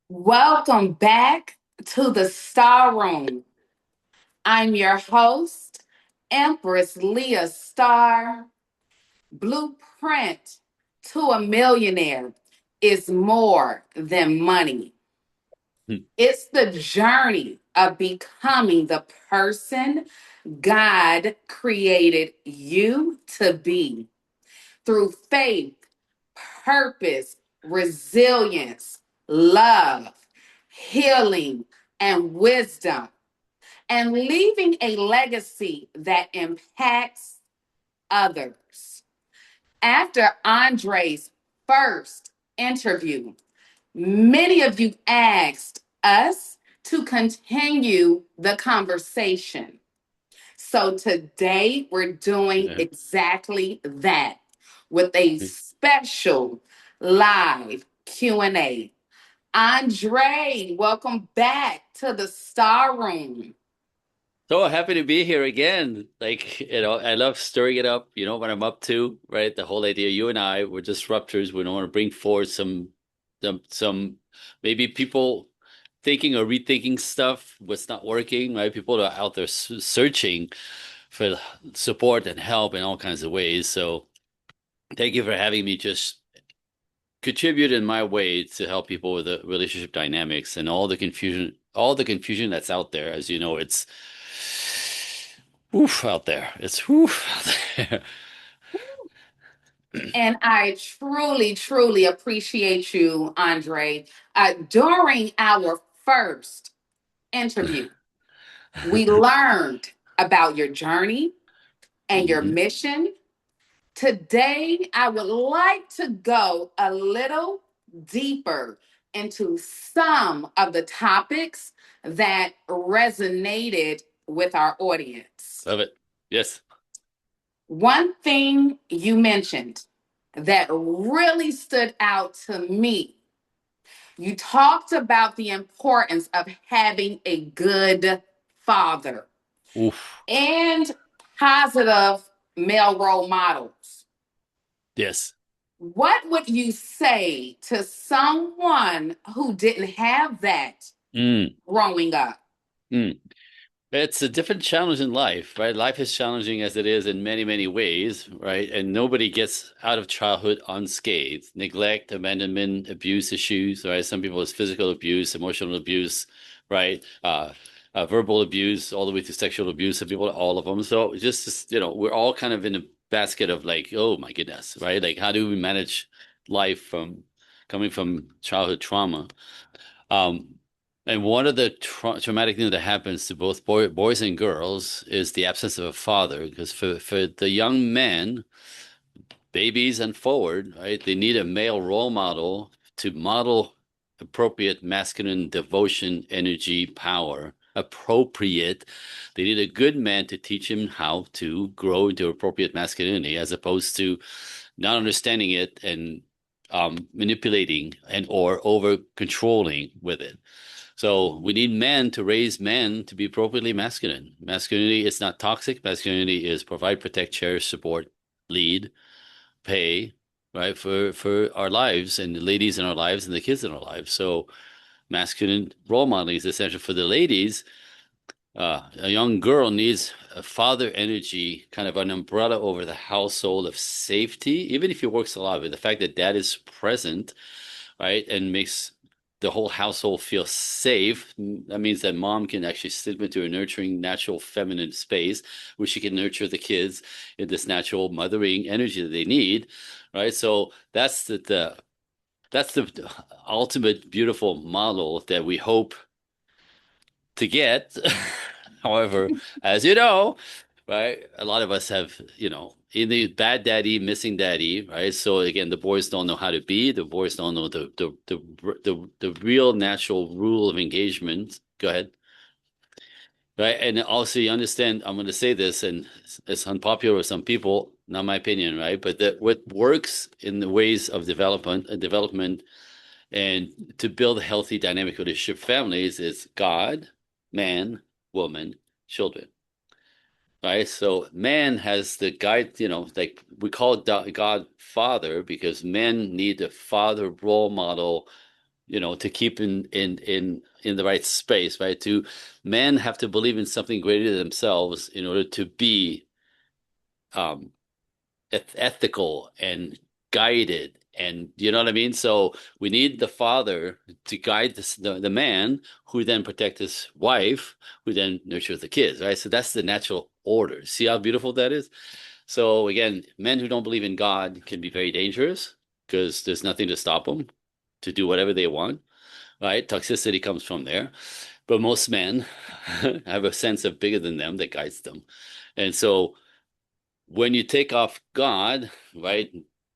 Welcome back to the Star Room. I'm your host, Empress Leah Starr. Blueprint to a Millionaire is more than money. Hmm. It's the journey of becoming the person God created you to be through faith, purpose, resilience, love, healing, and wisdom, and leaving a legacy that impacts others. After Andre's first interview, many of you asked us to continue the conversation. So today we're doing Yeah. exactly that with a special live Q&A. Andre, welcome back to the Star Room. So happy to be here again. I love stirring it up, what I'm up to, right? The whole idea, you and I, we're disruptors. We don't want to bring forward some maybe people thinking or rethinking stuff, what's not working, right? People are out there searching for support and help in all kinds of ways. So thank you for having me just contribute in my way to help people with the relationship dynamics and all the confusion that's out there. As you know, it's woof out there. It's woof out there. And I truly, truly appreciate you, Andre. During our first interview, we learned about your journey and your Hmm. mission. Today, I would like to go a little deeper into some of the topics that resonated with our audience. Love it. Yes. One thing you mentioned that really stood out to me, you talked about the importance of having a good father Oof. and positive male role models. Yes. What would you say to someone who didn't have that Mm. growing up? Mm. It's a different challenge in life, right? Life is challenging as it is in many, many ways, right? And nobody gets out of childhood unscathed. Neglect, abandonment, abuse issues, right? Some people it's physical abuse, emotional abuse, right? Verbal abuse, all the way to sexual abuse. Some people, all of them. So we're all kind of in a basket of like, oh my goodness, right? Like, how do we manage life from coming from childhood trauma? Um, and one of the traumatic things that happens to both boys and girls is the absence of a father. Because for the young men, babies and forward, right, they need a male role model to model appropriate masculine devotion, energy, power. Appropriate. They need a good man to teach him how to grow into appropriate masculinity, as opposed to not understanding it and manipulating and or over controlling with it. So we need men to raise men to be appropriately masculine. Masculinity is not toxic. Masculinity is provide, protect, cherish, support, lead, pay, right, for our lives and the ladies in our lives and the kids in our lives. So masculine role modeling is essential for the ladies. A young girl needs a father energy, kind of an umbrella over the household of safety, even if he works a lot. But the fact that dad is present, right, and makes the whole household feel safe, that means that mom can actually slip into a nurturing, natural feminine space where she can nurture the kids in this natural mothering energy that they need, right? So that's the ultimate beautiful model that we hope to get. However, as you know, right, a lot of us have, either bad daddy, missing daddy, right? So again, the boys don't know how to be. The boys don't know the real natural rule of engagement. Go ahead. Right. And also you understand, I'm going to say this, and it's unpopular with some people, not my opinion, right? But that what works in the ways of development and to build healthy dynamic relationship families is God, man, woman, children. Right. So man has the guide, like we call God Father because men need a father role model to keep in the right space, right? To Men have to believe in something greater than themselves in order to be um ethical and guided, and you know what I mean? So we need the father to guide the man, who then protect his wife, who then nurtures the kids, right? So that's the natural order. See how beautiful that is? So again, men who don't believe in God can be very dangerous because there's nothing to stop them to do whatever they want, right? Toxicity comes from there. But most men have a sense of bigger than them that guides them. And so when you take off God, right,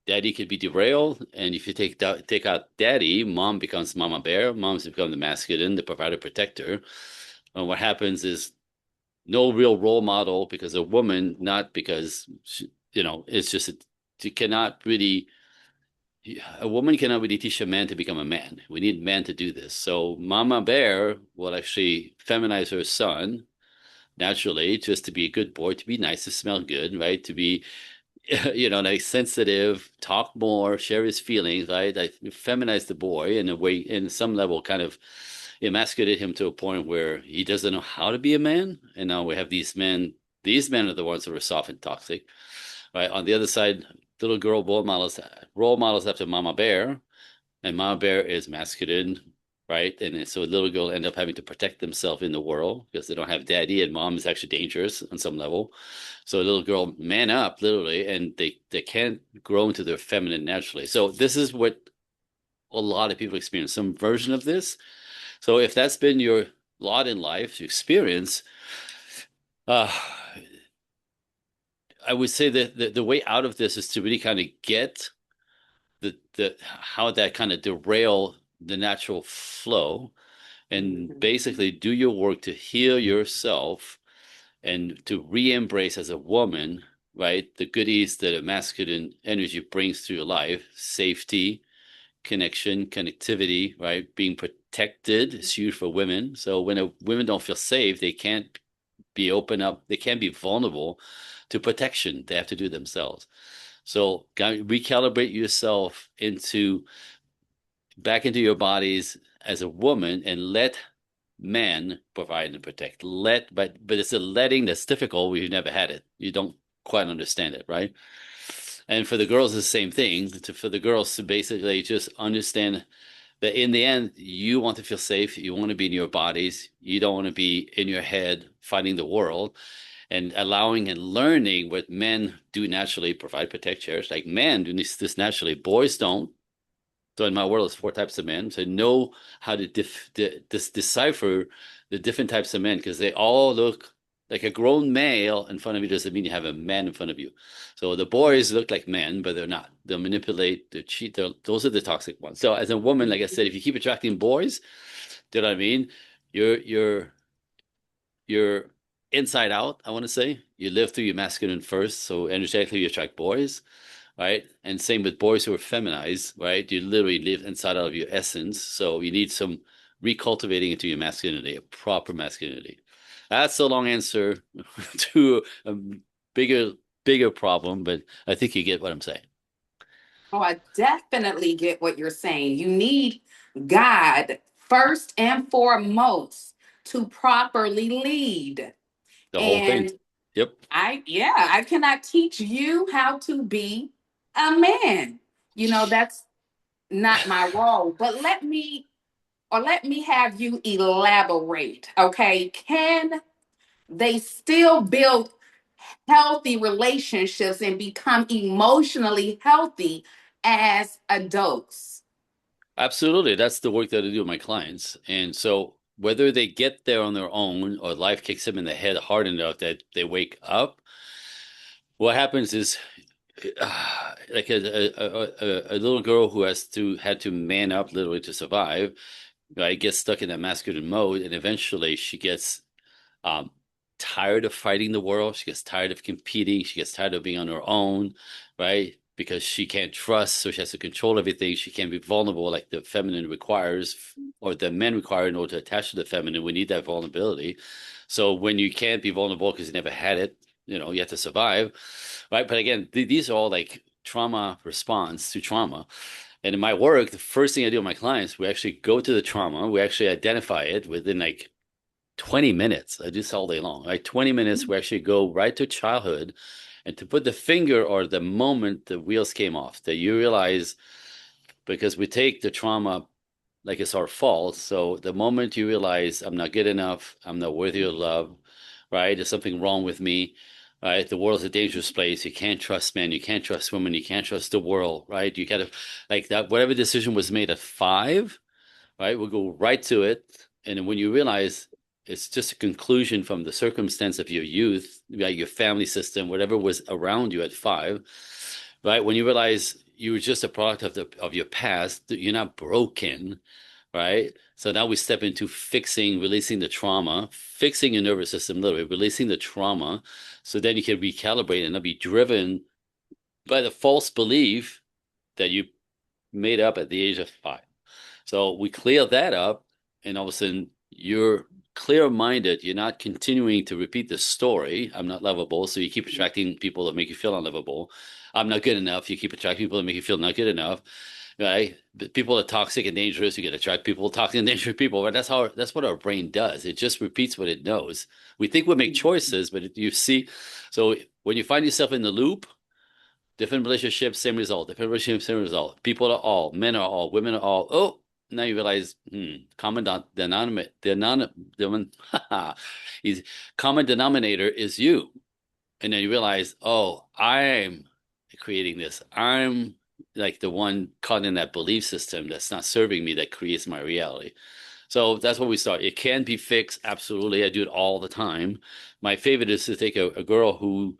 daddy could be derailed. And if you take out daddy, mom becomes mama bear. Mom's become the masculine, the provider, protector. And what happens is no real role model because a woman, not because it's just you cannot really. A woman cannot really teach a man to become a man. We need men to do this. So Mama Bear will actually feminize her son naturally, just to be a good boy, to be nice, to smell good, right? To be like sensitive, talk more, share his feelings, right? I feminize the boy in a way, in some level, kind of emasculate him to a point where he doesn't know how to be a man. And now we have these men. These men are the ones that are soft and toxic, right? On the other side, little girl role models after Mama Bear, and Mama Bear is masculine, right? And so little girls end up having to protect themselves in the world because they don't have daddy, and mom is actually dangerous on some level. So a little girl man up literally, and they can't grow into their feminine naturally. So this is what a lot of people experience, some version of this. So if that's been your lot in life, your experience, uh, I would say that the way out of this is to really kind of get the how that kind of derail the natural flow, and Mhm. basically do your work to heal yourself and to re-embrace as a woman, right? The goodies that a masculine energy brings to your life: safety, connection, connectivity, right? Being protected is huge for women. So when women don't feel safe, they can't be open up, they can't be vulnerable to protection. They have to do themselves. So recalibrate yourself into back into your bodies as a woman, and let men provide and protect. But it's a letting that's difficult. We've never had it. You don't quite understand it, right? And for the girls, it's the same thing. For the girls to basically just understand that in the end, you want to feel safe. You want to be in your bodies. You don't want to be in your head fighting the world, and allowing and learning what men do naturally: provide, protect, cherish. Like men do this naturally. Boys don't. So in my world, it's four types of men. So know how to decipher the different types of men, because they all look like a grown male in front of you doesn't mean you have a man in front of you. So the boys look like men, but they're not. They'll manipulate, they cheat. Those are the toxic ones. So as a woman, like I said, if you keep attracting boys, do you know what I mean? You're you're you're inside out, I want to say. You live through your masculine first, so energetically you attract boys, right? And same with boys who are feminized, right? You literally live inside out of your essence. So you need some recultivating into your masculinity, a proper masculinity. That's a long answer to a bigger, bigger problem, but I think you get what I'm saying. Oh, I definitely get what you're saying. You need God first and foremost to properly lead. The whole thing. And Yep. I cannot teach you how to be a man. That's not my role. But let me have you elaborate. Okay. Can they still build healthy relationships and become emotionally healthy as adults? Absolutely. That's the work that I do with my clients. And so whether they get there on their own or life kicks them in the head hard enough that they wake up, what happens is like a little girl who had to man up literally to survive, right? Gets stuck in that masculine mode, and eventually she gets um, tired of fighting the world. She gets tired of competing. She gets tired of being on her own, right? Because she can't trust, so she has to control everything. She can't be vulnerable like the feminine requires, or the men require in order to attach to the feminine. We need that vulnerability. So when you can't be vulnerable because you never had it, you have to survive, right? But again, these are all like trauma response to trauma. And in my work, the first thing I do with my clients, we actually go to the trauma. We actually identify it within like 20 minutes. I do this all day long. Like 20 minutes, we actually go right to childhood and to put the finger or the moment the wheels came off that you realize because we take the trauma like it's our fault. So the moment you realize I'm not good enough, I'm not worthy of love, right? There's something wrong with me, right? The world's a dangerous place. You can't trust men, you can't trust women, you can't trust the world, right? You gotta like that. Whatever decision was made at 5, right? We'll go right to it. And then when you realize it's just a conclusion from the circumstance of your youth, right? Your family system, whatever was around you at 5, right? When you realize you were just a product of your past, you're not broken, right? So now we step into fixing, releasing the trauma, fixing your nervous system, literally releasing the trauma, so then you can recalibrate and not be driven by the false belief that you made up at the age of 5. So we clear that up, and all of a sudden you're clear-minded. You're not continuing to repeat the story. I'm not lovable, so you keep attracting people that make you feel unlovable. I'm not good enough. You keep attracting people that make you feel not good enough. Right? But people are toxic and dangerous. You get attract people, toxic and dangerous people. But that's what our brain does. It just repeats what it knows. We think we make choices, but you see, so when you find yourself in the loop, different relationships, same result. Different relationships, same result. People are all, men are all, women are all. Oh, now you realize, common is common denominator is you. And then you realize, oh, I'm creating this. I'm like the one caught in that belief system that's not serving me that creates my reality. So that's what we start. It can be fixed. Absolutely. I do it all the time. My favorite is to take a girl who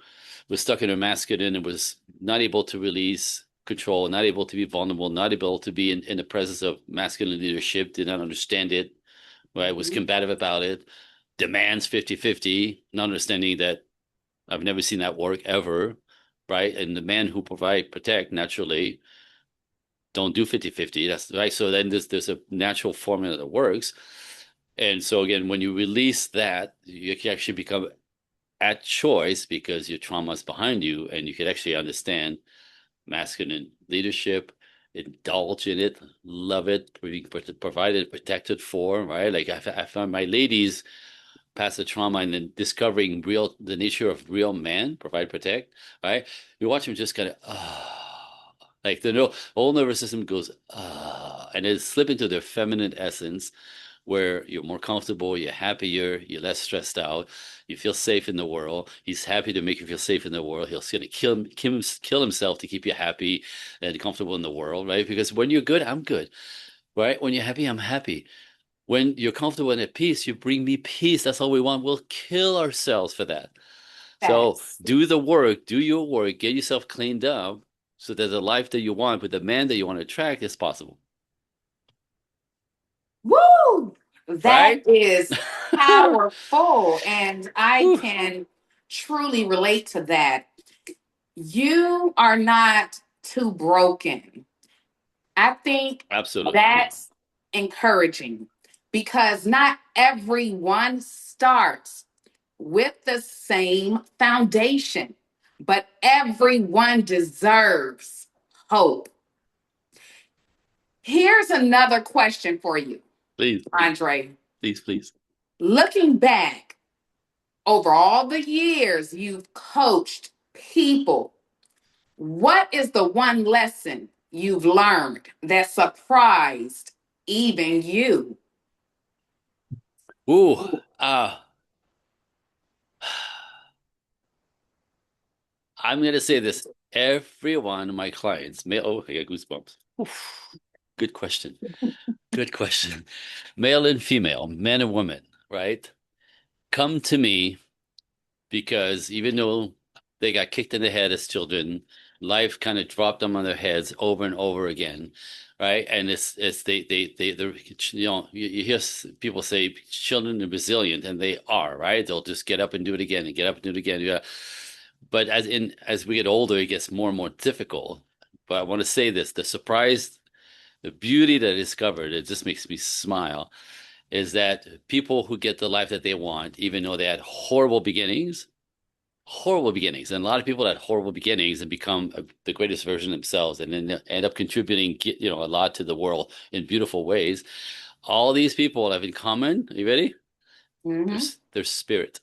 was stuck in her masculine and was not able to release control, not able to be vulnerable, not able to be in the presence of masculine leadership, did not understand it, right? Was Mhm. combative about it, demands 50-50, not understanding that I've never seen that work ever, right? And the men who provide, protect naturally don't do 50-50. That's right. So then there's a natural formula that works. And so again, when you release that, you can actually become at choice because your trauma is behind you and you can actually understand masculine leadership, indulge in it, love it, being provided, protected for, right? Like I found my ladies past the trauma and then discovering the nature of real man, provide, protect, right? You watch them just kind of like the whole nervous system goes and then slip into their feminine essence where you're more comfortable, you're happier, you're less stressed out, you feel safe in the world. He's happy to make you feel safe in the world. He's going to kill himself to keep you happy and comfortable in the world, right? Because when you're good, I'm good, right? When you're happy, I'm happy. When you're comfortable and at peace, you bring me peace. That's all we want. We'll kill ourselves for that. So Facts. do the work, do your work, get yourself cleaned up so that the life that you want with the man that you want to attract is possible. Woo! That Right? is powerful. And I Whew. can truly relate to that. You are not too broken. I think Absolutely. that's encouraging because not everyone starts with the same foundation, but everyone deserves hope. Here's another question for you, Please, Andre. please, please. Looking back over all the years you've coached people, what is the one lesson you've learned that surprised even you? Ooh, ah, I'm gonna say this. Every one of my clients, male, oh, I got goosebumps. Oof. Good question. Good question. Male and female, men and women, right? Come to me because even though they got kicked in the head as children, life kind of dropped them on their heads over and over again, right? And it's they you hear people say children are resilient, and they are, right? They'll just get up and do it again and get up and do it again. Yeah. But as we get older, it gets more and more difficult. But I want to say this: the beauty that I discovered, it just makes me smile, is that people who get the life that they want, even though they had horrible beginnings, horrible beginnings, and a lot of people had horrible beginnings and become the greatest version of themselves, and then end up contributing, a lot to the world in beautiful ways. All these people have in common. Are you ready? Hmm. Their spirit.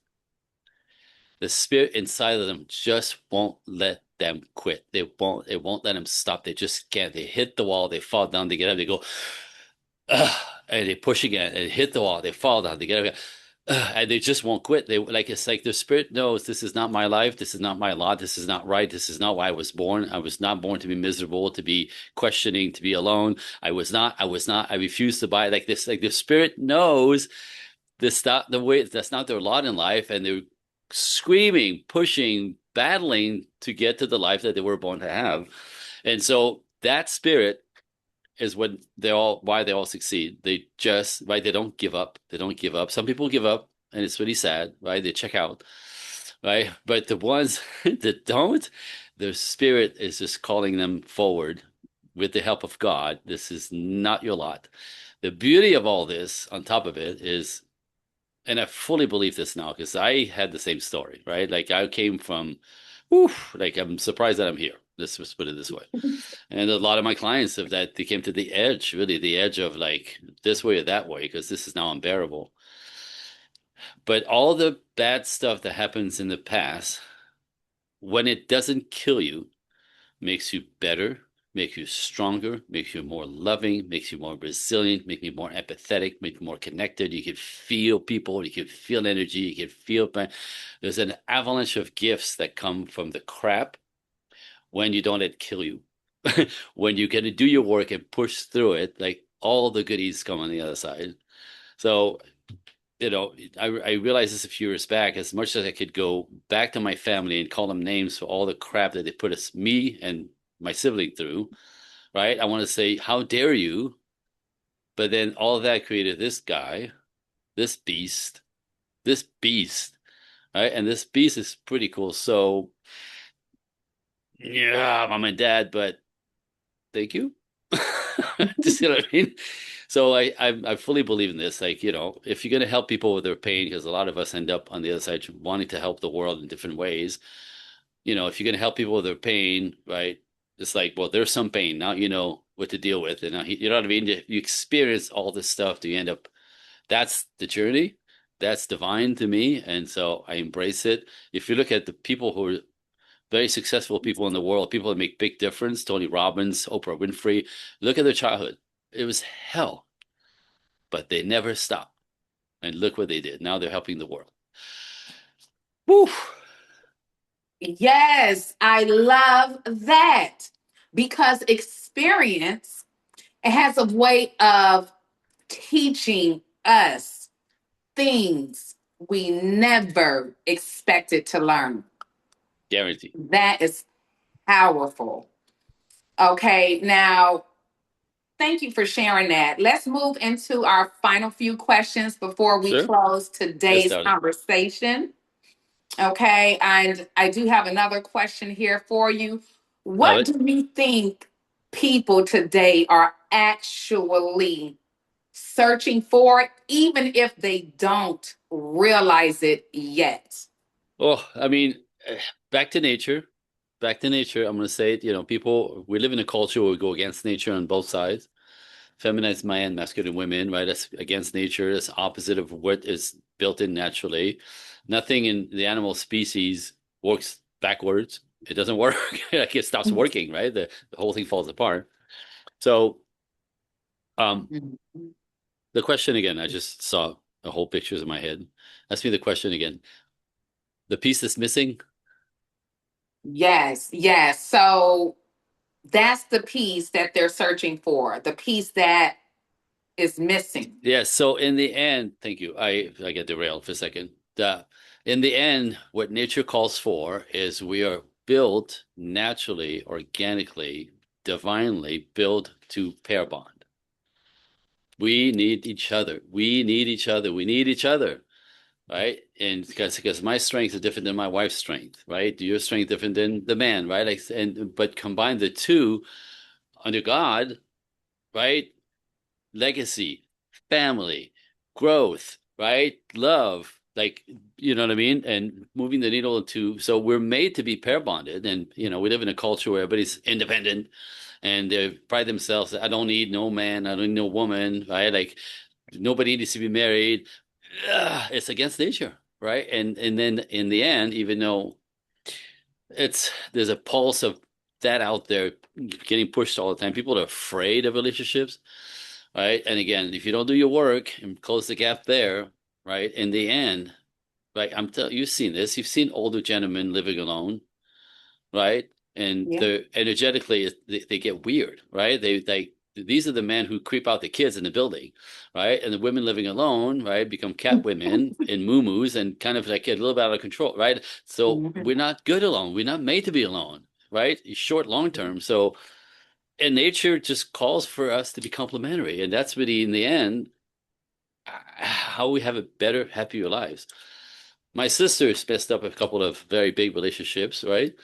The spirit inside of them just won't let them quit. It won't let them stop. They just can't. They hit the wall, they fall down, they get up, they go, ugh, and they push again, and hit the wall, they fall down, they get up again. And they just won't quit. It's like their spirit knows this is not my life, this is not my lot, this is not right, this is not why I was born. I was not born to be miserable, to be questioning, to be alone. I refuse to buy like this. Like the spirit knows this not the way that's not their lot in life, and they're screaming, pushing, battling to get to the life that they were born to have. And so that spirit is when they all why they all succeed. They just right, they don't give up. They don't give up. Some people give up, and it's really sad, right? They check out, right? But the ones that don't, their spirit is just calling them forward with the help of God. This is not your lot. The beauty of all this, on top of it, is, and I fully believe this now because I had the same story, right? Like I came from, whew, like I'm surprised that I'm here. Let's put it this way. And a lot of my clients have that they came to the edge, really the edge of like this way or that way, because this is now unbearable. But all the bad stuff that happens in the past, when it doesn't kill you, makes you better, makes you stronger, makes you more loving, makes you more resilient, make you more empathetic, make you more connected. You can feel people, you can feel energy, you can feel pain. There's an avalanche of gifts that come from the crap when you don't let it kill you. When you can do your work and push through it, like all the goodies come on the other side. So, I realized this a few years back. As much as I could go back to my family and call them names for all the crap that they put me and my sibling through, right? I want to say, how dare you? But then all of that created this guy, this beast, this beast, right? And this beast is pretty cool. So, yeah, mom and dad, but thank you. Just, you know what I mean? So I fully believe in this. Like, if you're gonna help people with their pain, because a lot of us end up on the other side wanting to help the world in different ways. If you're gonna help people with their pain, right? It's like, well, there's some pain. Now you know what to deal with. And now, you know what I mean? You experience all this stuff to end up, that's the journey. That's divine to me. And so I embrace it. If you look at the people who are very successful people in the world, people that make big difference, Tony Robbins, Oprah Winfrey, look at their childhood. It was hell, but they never stopped. And look what they did. Now they're helping the world. Woo! Yes, I love that because experience has a way of teaching us things we never expected to learn. Guarantee. That is powerful. Okay, now thank you for sharing that. Let's move into our final few questions before we Sure. close Get today's started. conversation. Okay, and I do have another question here for you. Love What it. do you think people today are actually searching for, even if they don't realize it yet? Oh, I mean, back to nature. Back to nature. I'm going to say it. People, we live in a culture where we go against nature on both sides. Feminized man, masculine women, right? That's against nature. That's opposite of what is built in naturally. Nothing in the animal species works backwards. It doesn't work. Like it stops working, right? The whole thing falls apart. So, um, Mhm. the question again, I just saw a whole pictures in my head. Ask me the question again. The piece that's missing? Yes, yes. So that's the piece that they're searching for, the piece that is missing. Yes. So in the end, thank you. I get derailed for a second. In the end, what nature calls for is we are built naturally, organically, divinely built to pair bond. We need each other. We need each other. We need each other, right? And because my strength is different than my wife's strength, right? Your strength different than the man, right? Like, and but combine the two under God, right? Legacy, family, growth, right? Love. like, you know what I mean? And moving the needle to, so we're made to be pair bonded. And, we live in a culture where everybody's independent and they pride themselves. I don't need no man. I don't need no woman, right? Like nobody needs to be married. Ugh, it's against nature, right? And then in the end, even though there's a pulse of that out there getting pushed all the time, people are afraid of relationships, right? And again, if you don't do your work and close the gap there, right? In the end, like you've seen this. You've seen older gentlemen living alone, right? And Yeah. they're energetically they get weird, right? They these are the men who creep out the kids in the building, right? And the women living alone, right, become cat women and moo and kind of like get a little bit out of control, right? So Mhm. we're not good alone. We're not made to be alone, right? Short, long term. So and nature just calls for us to be complementary, and that's really in the end how we have a better, happier lives. My sister's messed up a couple of very big relationships, right?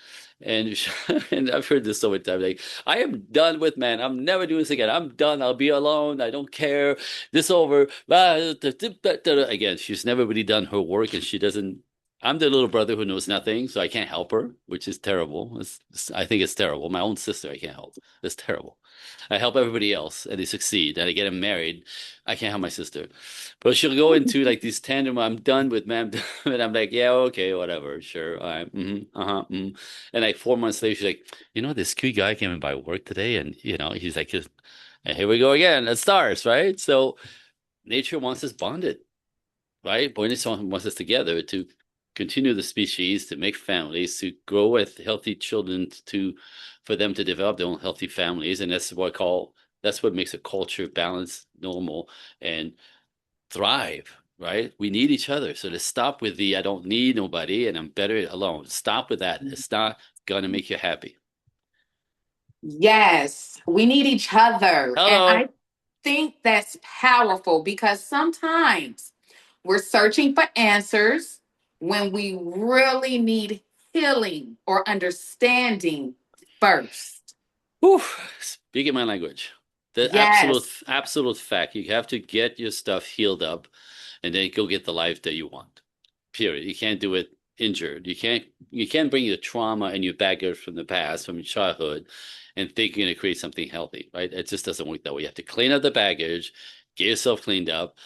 And and I've heard this so many times. Like, I am done with men. I'm never doing this again. I'm done. I'll be alone. I don't care. This over. Again, she's never really done her work, and she doesn't. I'm the little brother who knows nothing, so I can't help her, which is terrible. I think it's terrible. My own sister, I can't help. It's terrible. I help everybody else, and they succeed, and I get them married. I can't help my sister. But she'll go into like these tandem. I'm done with man, and I'm like, yeah, okay, whatever, sure, all right, uh-huh, And like 4 months later, she's like, this cute guy came in by work today, and he's like, and here we go again. It stars, right? So nature wants us bonded, right? Nature wants us together to continue the species, to make families, to grow with healthy children, to for them to develop their own healthy families, and that's what makes a culture balanced, normal, and thrive, right? We need each other. So to stop with the I don't need nobody and I'm better alone. Stop with that. It's not gonna make you happy. Yes, we need each other. And Hello. I think that's powerful because sometimes we're searching for answers when we really need healing or understanding first. Whew. Speaking my language. The absolute Yes. absolute fact. You have to get your stuff healed up and then go get the life that you want. Period. You can't do it injured. You can't bring your trauma and your baggage from the past, from your childhood, and think you're gonna create something healthy, right? It just doesn't work that way. You have to clean up the baggage, get yourself cleaned up.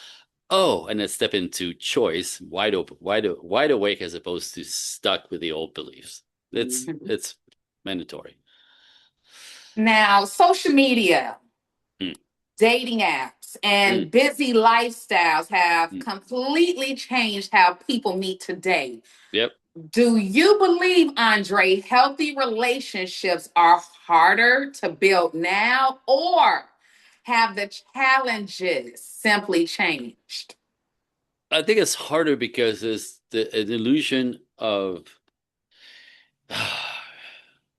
Oh, and then step into choice, wide open, wide awake as opposed to stuck with the old beliefs. It's Mhm. it's mandatory. Now, social media, Mm, dating apps, mm, and busy lifestyles have mm. completely changed how people meet today. Yep. Do you believe, Andre, healthy relationships are harder to build now, or have the challenges simply changed? I think it's harder because there's an illusion of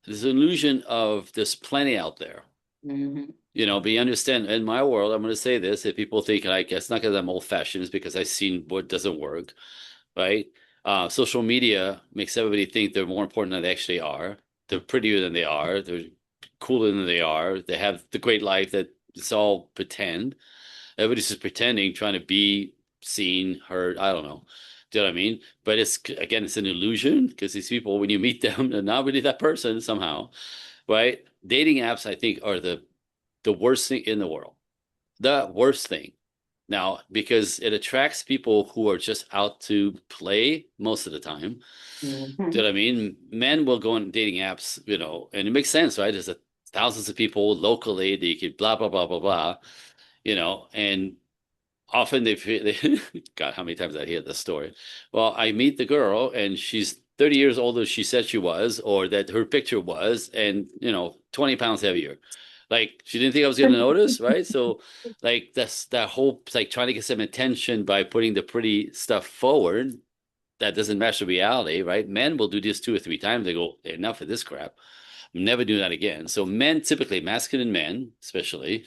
there's an illusion of there's plenty out there. Mhm. But you understand in my world, I'm going to say this. If people think like it's not because I'm old fashioned, it's because I've seen what doesn't work, right? Social media makes everybody think they're more important than they actually are. They're prettier than they are. They're cooler than they are. They have the great life that it's all pretend. Everybody's just pretending, trying to be seen, heard. I don't know. Do you know what I mean? But it's an illusion because these people, when you meet them, they're not really that person somehow, right? Dating apps, I think, are the worst thing in the world. The worst thing. Now, because it attracts people who are just out to play most of the time. Do you Mhm. know what I mean? Men will go on dating apps, and it makes sense, right? There's thousands of people locally that you could blah, blah, blah, blah, blah, and often God, how many times I hear this story? Well, I meet the girl and she's 30 years older than she said she was, or that her picture was, and 20 pounds heavier. Like she didn't think I was gonna notice, right? So like that's that whole like trying to get some attention by putting the pretty stuff forward that doesn't match the reality, right? Men will do this 2 or 3 times. They go, enough of this crap. Never do that again. So men, typically masculine men, especially,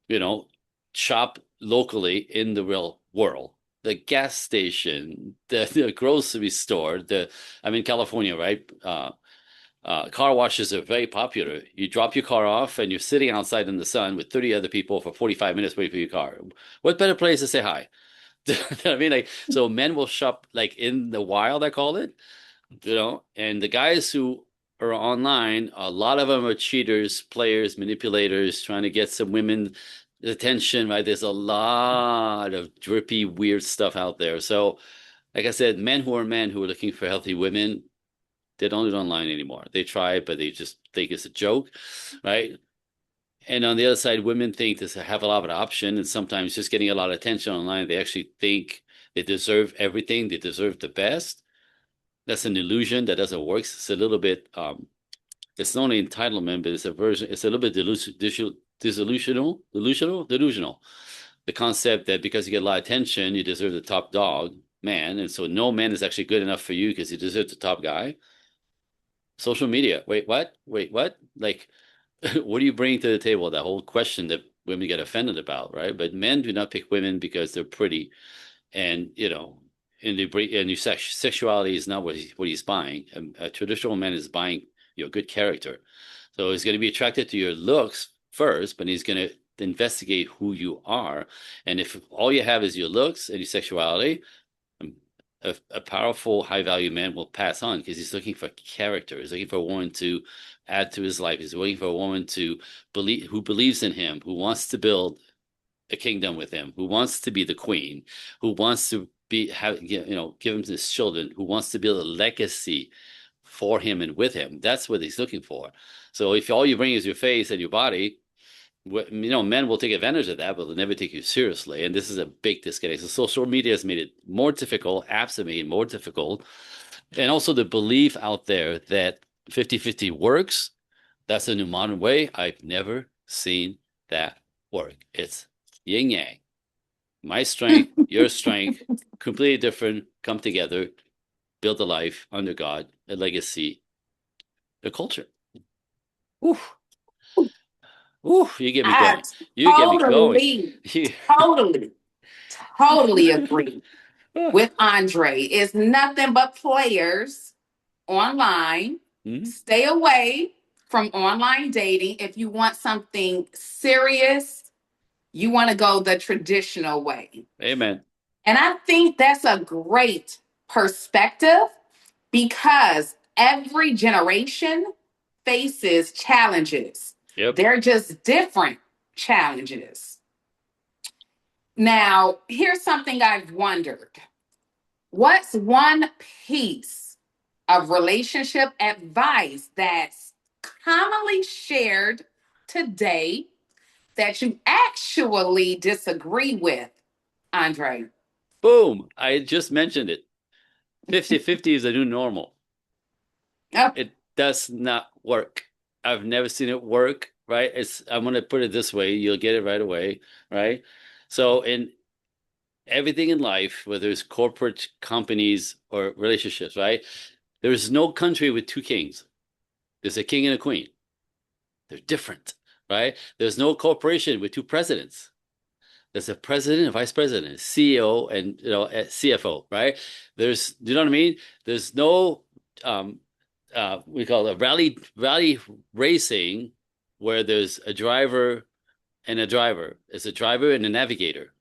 you know, shop locally in the real world. The gas station, the grocery store, I'm in California, right? Car washes are very popular. You drop your car off and you're sitting outside in the sun with 30 other people for 45 minutes waiting for your car. What better place to say hi? I mean, like, so men will shop like in the wild, I call it, and the guys who are online, a lot of them are cheaters, players, manipulators, trying to get some women attention, right? There's a lot of drippy, weird stuff out there. So, like I said, men who are looking for healthy women, they don't do it online anymore. They try, but they just think it's a joke, right? And on the other side, women think this have a lot of option, and sometimes just getting a lot of attention online, they actually think they deserve everything, they deserve the best. That's an illusion that doesn't work. It's a little bit, it's not only entitlement, but it's a version, it's a little bit delusional. The concept that because you get a lot of attention, you deserve the top dog man, and so no man is actually good enough for you because you deserve the top guy. Social media. Wait, what? Wait, what? Like, what do you bring to the table? That whole question that women get offended about, right? But men do not pick women because they're pretty, and and your sexuality is not what he's buying. A traditional man is buying your good character, so he's going to be attracted to your looks first, but he's going to investigate who you are, and if all you have is your looks and your sexuality, a powerful, high value man will pass on because he's looking for character. He's looking for a woman to add to his life. He's looking for a woman to believe, who believes in him, who wants to build a kingdom with him, who wants to be the queen, who wants to give him his children, who wants to build a legacy for him and with him. That's what he's looking for. So if all you bring is your face and your body, men will take advantage of that, but they'll never take you seriously. And this is a big disconnect. So social media has made it more difficult. Apps have made it more difficult. And also the belief out there that 50-50 works. That's a new modern way. I've never seen that work. It's yin yang. My strength, your strength, completely different, come together, build a life under God, a legacy, a culture. Ooh, ooh, you get me I going. You get me going. totally, totally, totally agree Ah, with Andre. It's nothing but players online. mhm. Stay away from online dating. If you want something serious, you want to go the traditional way. Amen. And I think that's a great perspective because every generation faces challenges. Yep. They're just different challenges. Now, here's something I've wondered. What's one piece of relationship advice that's commonly shared today that you actually disagree with, Andre? Boom. I just mentioned it. 50-50 is a new normal. Oh, It does not work. I've never seen it work, right? I'm going to put it this way, you'll get it right away, right? So in everything in life, whether it's corporate companies or relationships, right? There is no country with two kings. There's a king and a queen. They're different, right? There's no corporation with two presidents. There's a president, a vice president, CEO, and a CFO, right? Do you know what I mean? There's no we call it rally racing where there's a driver and a driver. It's a driver and a navigator.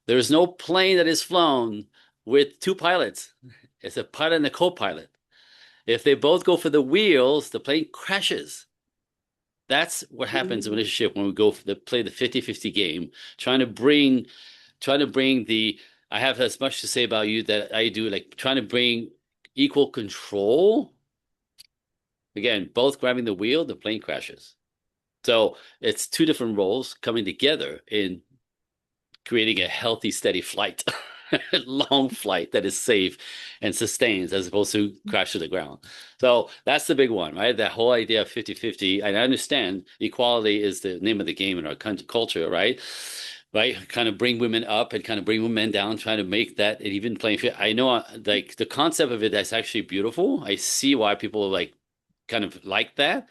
There's no plane that is flown with two pilots. It's a pilot and a co-pilot. If they both go for the wheels, the plane crashes. That's what happens in a relationship when we go for play the 50-50 game, trying to bring the I have as much to say about you that I do, like trying to bring equal control. Again, both grabbing the wheel, the plane crashes. So it's two different roles coming together in creating a healthy, steady flight, long flight that is safe and sustains as opposed to crash to the ground. So that's the big one, right? That whole idea of 50-50. And I understand equality is the name of the game in our culture, right? Right, kind of bring women up and kind of bring men down, trying to make that an even playing field. I know, like the concept of it, that's actually beautiful. I see why people like kind of like that,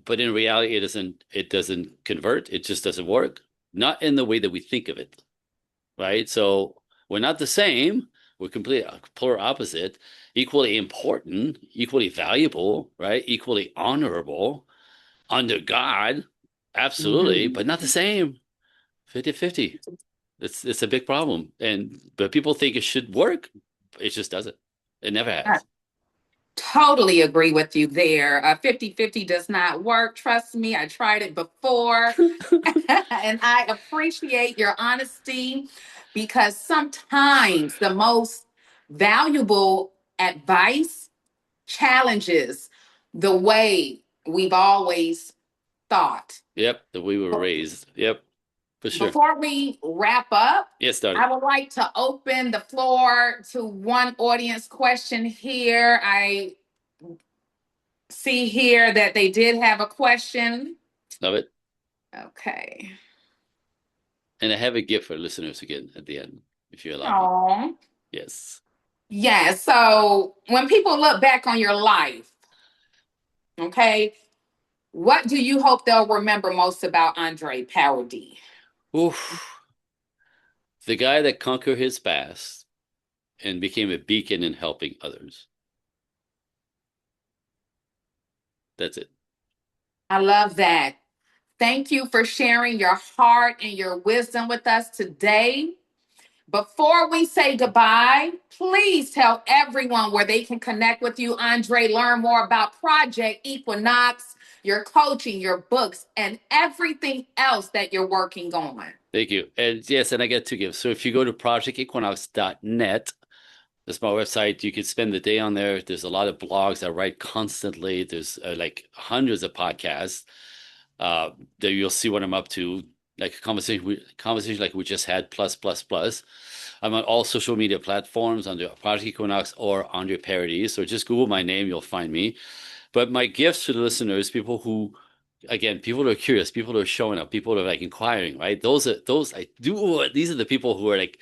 but in reality, it doesn't convert. It just doesn't work. Not in the way that we think of it, right? So we're not the same. We're completely polar opposite, equally important, equally valuable, right? Equally honorable under God, absolutely, mhm. but not the same. 50-50. It's a big problem. And but people think it should work. It just doesn't. It never I has. totally agree with you there. 50-50 does not work. Trust me, I tried it before. And I appreciate your honesty because sometimes the most valuable advice challenges the way we've always thought. Yep, the way we were raised. Yep, for sure. Before we wrap up, Yeah, start I it. would like to open the floor to one audience question here. I see here that they did have a question. Love it. Okay. And I have a gift for listeners again at the end, if you allow me. Oh, Yes. yeah. So when people look back on your life, okay, what do you hope they'll remember most about Andre Paradis? Oof. The guy that conquered his past and became a beacon in helping others. That's it. I love that. Thank you for sharing your heart and your wisdom with us today. Before we say goodbye, please tell everyone where they can connect with you, Andre, learn more about Project Equinox, your coaching, your books, and everything else that you're working on. Thank you. And yes, and I get two gifts. So if you go to projectequinox.net, that's my website. You can spend the day on there. There's a lot of blogs I write constantly. There's like hundreds of podcasts. Uh, there you'll see what I'm up to, like a conversation like we just had, plus, plus, plus. I'm on all social media platforms under Project Equinox or Andre Paradis. So just Google my name, you'll find me. But my gifts to the listeners, people who, again, people who are curious, people who are showing up, people who are like inquiring, right? Those I do. These are the people who are like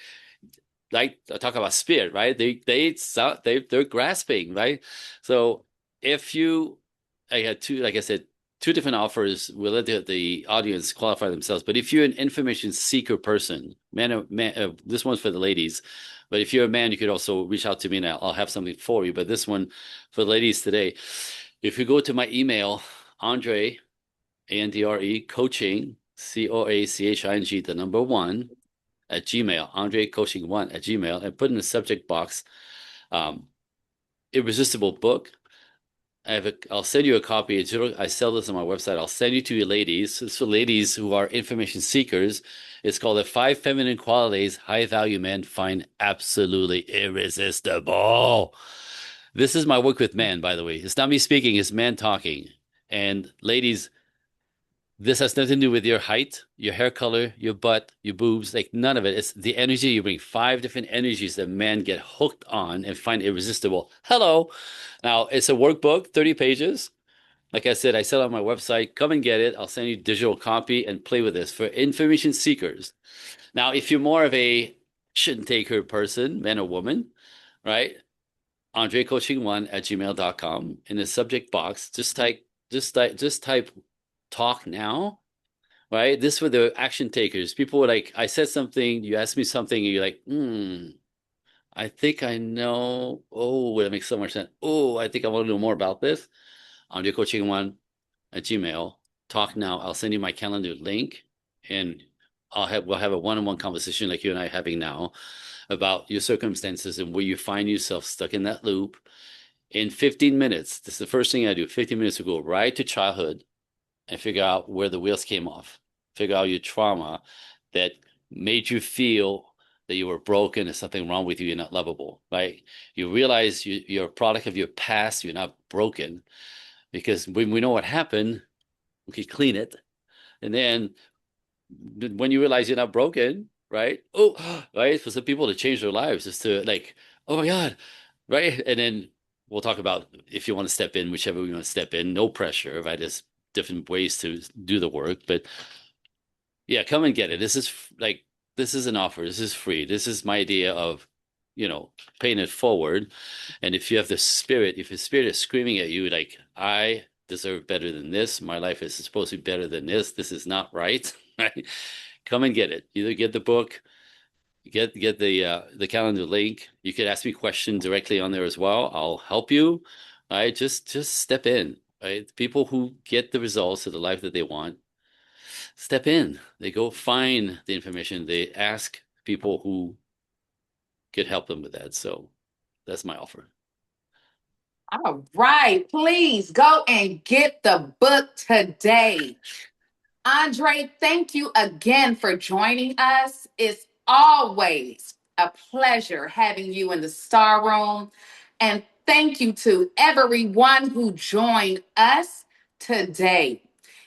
I talk about spirit, right? They're grasping, right? So if you, I had two, like I said, two different offers. We'll let the audience qualify themselves. But if you're an information seeker person, this one's for the ladies. But if you're a man, you could also reach out to me and I'll have something for you. But this one for the ladies today, if you go to my email, Andre, Andre, coaching, COACHING, the number one at Gmail, Andre Coaching One at Gmail, and put in the subject box, um, irresistible book. I'll send you a copy. I sell this on my website. I'll send you to your ladies. It's for ladies who are information seekers. It's called The Five Feminine Qualities High Value Men Find Absolutely Irresistible. This is my work with men, by the way. It's not me speaking, it's men talking. And ladies, this has nothing to do with your height, your hair color, your butt, your boobs, like none of it. It's the energy you bring. Five different energies that men get hooked on and find irresistible. Hello. Now, it's a workbook, 30 pages. Like I said, I sell it on my website. Come and get it. I'll send you a digital copy and play with this for information seekers. Now, if you're more of a shouldn't take her person, man or woman, right? AndreCoaching1 at gmail.com. In the subject box, just type talk now, right? This were the action takers. People were like, I said something, you asked me something, and you're like, I think I know. Oh, that makes so much sense. Oh, I think I want to know more about this. Audio Coaching One at Gmail. Talk now. I'll send you my calendar link and we'll have a one-on-one conversation like you and I are having now about your circumstances and where you find yourself stuck in that loop. In 15 minutes, this is the first thing I do. 15 minutes to go right to childhood and figure out where the wheels came off, figure out your trauma that made you feel that you were broken, there's something wrong with you, you're not lovable, right? You realize you're a product of your past, you're not broken. Because when we know what happened, we can clean it. And then when you realize you're not broken, right? Oh, right. For some people to change their lives is to like, oh my God, right? And then we'll talk about if you want to step in, whichever you want to step in, no pressure, right? There's different ways to do the work, but yeah, come and get it. This is an offer. This is free. This is my idea of, paying it forward. And if you have the spirit, if the spirit is screaming at you, like, I deserve better than this, my life is supposed to be better than this is not right, right? Come and get it. Either get the book, get the calendar link. You could ask me questions directly on there as well. I'll help you. Right? Just step in. Right? People who get the results of the life that they want, step in. They go find the information. They ask people who could help them with that. So that's my offer. All right, please go and get the book today. Andre, thank you again for joining us. It's always a pleasure having you in the Star Room. And thank you to everyone who joined us today.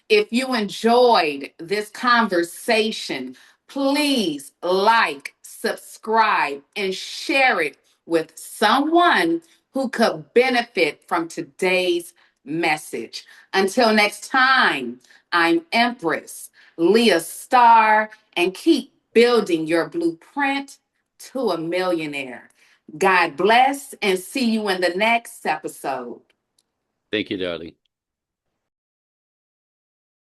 If you enjoyed this conversation, please like, subscribe, and share it with someone who could benefit from today's message. Until next time, I'm Empress Leah Starr, and keep building your blueprint to a millionaire. God bless, and see you in the next episode. Thank you, darling.